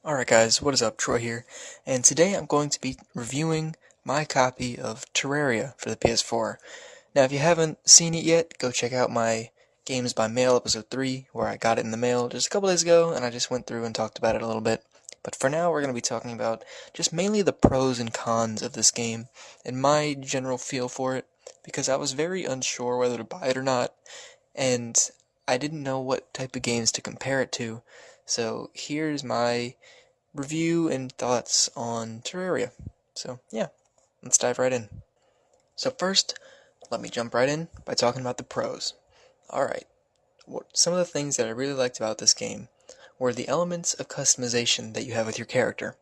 Alright guys, what is up? Troy here, and today I'm going to be reviewing my copy of Terraria for the PS4. Now if you haven't seen it yet, go check out my Games by Mail episode 3, where I got it in the mail just a couple days ago, and I just went through and talked about it a little bit. But for now, we're going to be talking about just mainly the pros and cons of this game, and my general feel for it, because I was very unsure whether to buy it or not, and I didn't know what type of games to compare it to. So here's my review and thoughts on Terraria. So yeah, let's dive right in. So first, let me jump right in by talking about the pros. Alright, some of the things that I really liked about this game were the elements of customization that you have with your character.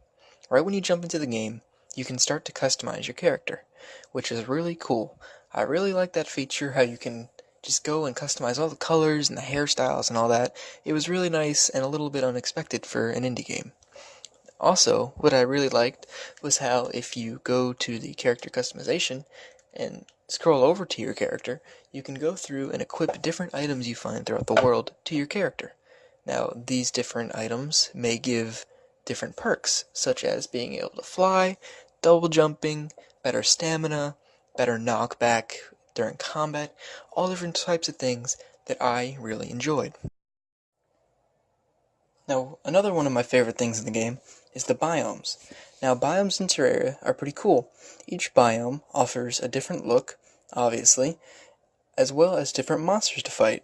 Right when you jump into the game, you can start to customize your character, which is really cool. I really like that feature, how you can just go and customize all the colors and the hairstyles and all that. It was really nice and a little bit unexpected for an indie game. Also, what I really liked was how if you go to the character customization and scroll over to your character, you can go through and equip different items you find throughout the world to your character. Now, these different items may give different perks, such as being able to fly, double jumping, better stamina, better knockback during combat, all different types of things that I really enjoyed. Now, another one of my favorite things in the game is the biomes. Now, biomes in Terraria are pretty cool. Each biome offers a different look, obviously, as well as different monsters to fight.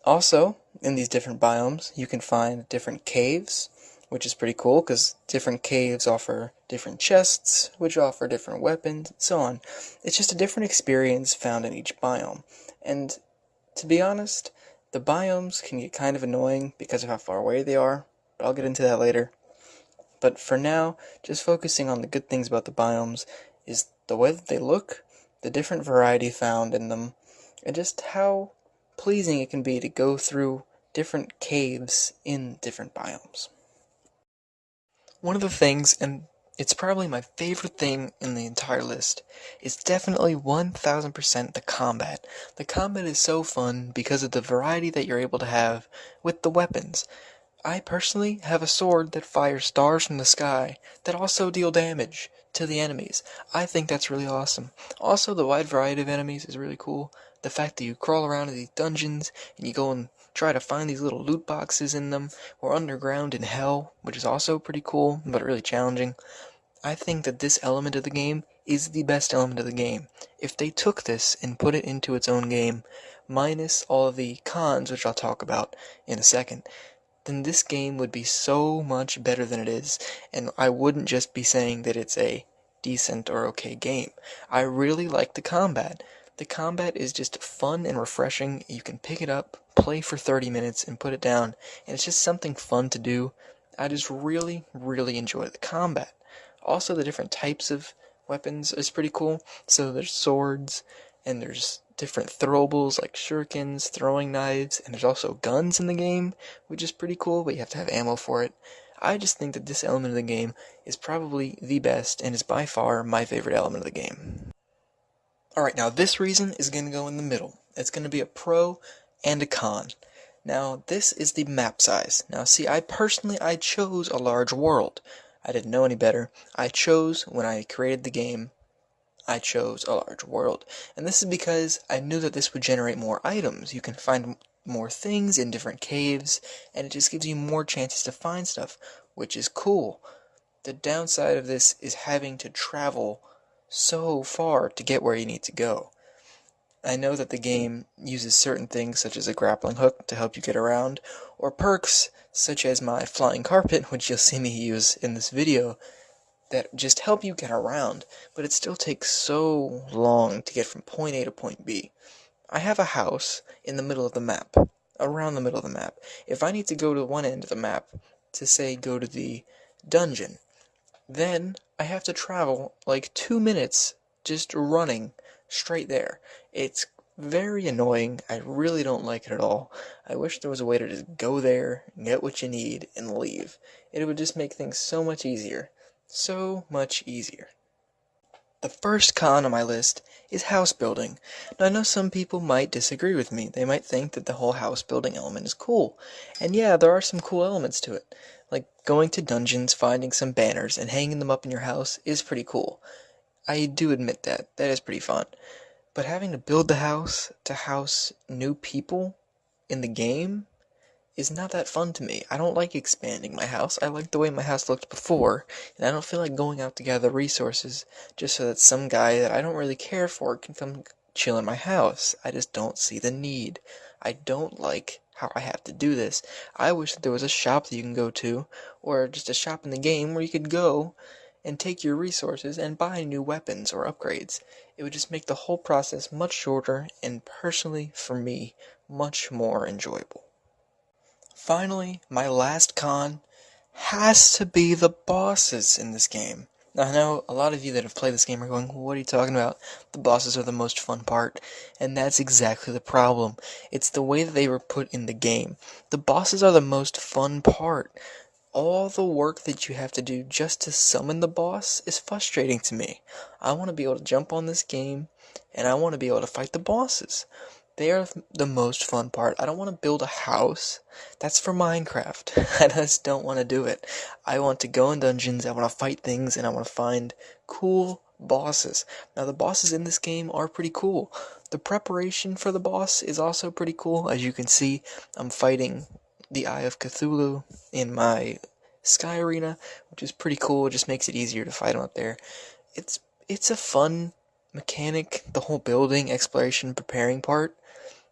Also, in these different biomes, you can find different caves, which is pretty cool because different caves offer different chests, which offer different weapons, and so on. It's just a different experience found in each biome. And to be honest, the biomes can get kind of annoying because of how far away they are, but I'll get into that later. But for now, just focusing on the good things about the biomes is the way that they look, the different variety found in them, and just how pleasing it can be to go through different caves in different biomes. One of the things, and it's probably my favorite thing in the entire list, is definitely 1000% the combat. The combat is so fun because of the variety that you're able to have with the weapons. I personally have a sword that fires stars from the sky that also deal damage to the enemies. I think that's really awesome. Also, the wide variety of enemies is really cool. The fact that you crawl around in these dungeons and you go and try to find these little loot boxes in them, or underground in hell, which is also pretty cool, but really challenging. I think that this element of the game is the best element of the game. If they took this and put it into its own game, minus all of the cons, which I'll talk about in a second, then this game would be so much better than it is, and I wouldn't just be saying that it's a decent or okay game. I really like the combat. The combat is just fun and refreshing. You can pick it up, play for 30 minutes, and put it down, and it's just something fun to do. I just really, really enjoy the combat. Also, the different types of weapons is pretty cool. So there's swords, and there's different throwables like shurikens, throwing knives, and there's also guns in the game, which is pretty cool, but you have to have ammo for it. I just think that this element of the game is probably the best and is by far my favorite element of the game. Alright, now this reason is going to go in the middle. It's going to be a pro and a con. Now, this is the map size. Now, see, I chose a large world. I didn't know any better. I chose, when I created the game, I chose a large world. And this is because I knew that this would generate more items. You can find more things in different caves, and it just gives you more chances to find stuff, which is cool. The downside of this is having to travel so far to get where you need to go. I know that the game uses certain things such as a grappling hook to help you get around, or perks such as my flying carpet, which you'll see me use in this video, that just help you get around, but it still takes so long to get from point A to point B. I have a house in the middle of the map, around the middle of the map. If I need to go to one end of the map, to say go to the dungeon, then I have to travel like 2 minutes just running straight there. It's very annoying. I really don't like it at all. I wish there was a way to just go there, get what you need, and leave. It would just make things so much easier. So much easier. The first con on my list is house building. Now, I know some people might disagree with me. They might think that the whole house building element is cool. And yeah, there are some cool elements to it. Like going to dungeons, finding some banners, and hanging them up in your house is pretty cool. I do admit that. That is pretty fun. But having to build the house to house new people in the game is not that fun to me. I don't like expanding my house. I like the way my house looked before, and I don't feel like going out to gather resources just so that some guy that I don't really care for can come chill in my house. I just don't see the need. I don't like how I have to do this. I wish that there was a shop that you can go to, or just a shop in the game where you could go and take your resources and buy new weapons or upgrades. It would just make the whole process much shorter and personally, for me, much more enjoyable. Finally, my last con has to be the bosses in this game. Now, I know a lot of you that have played this game are going, what are you talking about? The bosses are the most fun part. And that's exactly the problem. It's the way that they were put in the game. The bosses are the most fun part. All the work that you have to do just to summon the boss is frustrating to me. I want to be able to jump on this game, and I want to be able to fight the bosses. They are the most fun part. I don't want to build a house. That's for Minecraft. I just don't want to do it. I want to go in dungeons, I want to fight things, and I want to find cool bosses. Now, the bosses in this game are pretty cool. The preparation for the boss is also pretty cool. As you can see, I'm fighting the Eye of Cthulhu in my Sky Arena, which is pretty cool. It just makes it easier to fight him up there. It's a fun mechanic, the whole building, exploration, preparing part,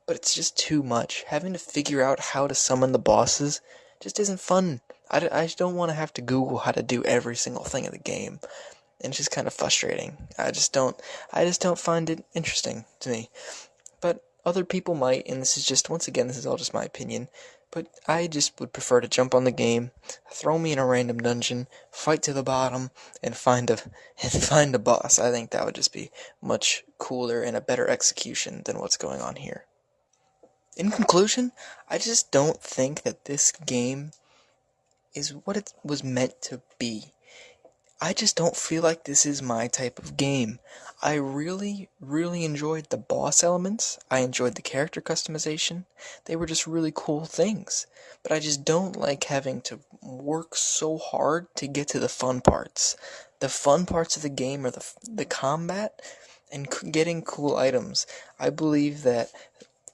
but it's just too much. Having to figure out how to summon the bosses just isn't fun. I just don't want to have to Google how to do every single thing in the game. And it's just kind of frustrating. I just don't find it interesting to me. But other people might, and this is just, once again, this is all just my opinion, but I just would prefer to jump on the game, throw me in a random dungeon, fight to the bottom, and find a boss. I think that would just be much cooler and a better execution than what's going on here. In conclusion, I just don't think that this game is what it was meant to be. I just don't feel like this is my type of game. I really, really enjoyed the boss elements. I enjoyed the character customization. They were just really cool things. But I just don't like having to work so hard to get to the fun parts. The fun parts of the game are the combat and getting cool items. I believe that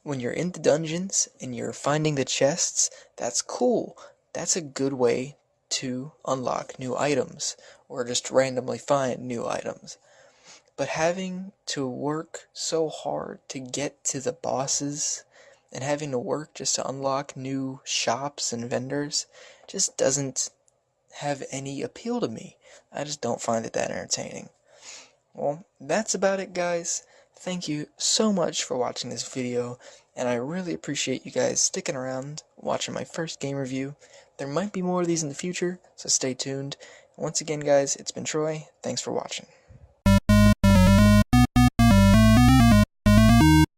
when you're in the dungeons and you're finding the chests, that's cool. That's a good way to unlock new items, or just randomly find new items. But having to work so hard to get to the bosses, and having to work just to unlock new shops and vendors, just doesn't have any appeal to me. I just don't find it that entertaining. Well, that's about it, guys. Thank you so much for watching this video, and I really appreciate you guys sticking around, watching my first game review. There might be more of these in the future, so stay tuned. Once again, guys, it's been Troy. Thanks for watching.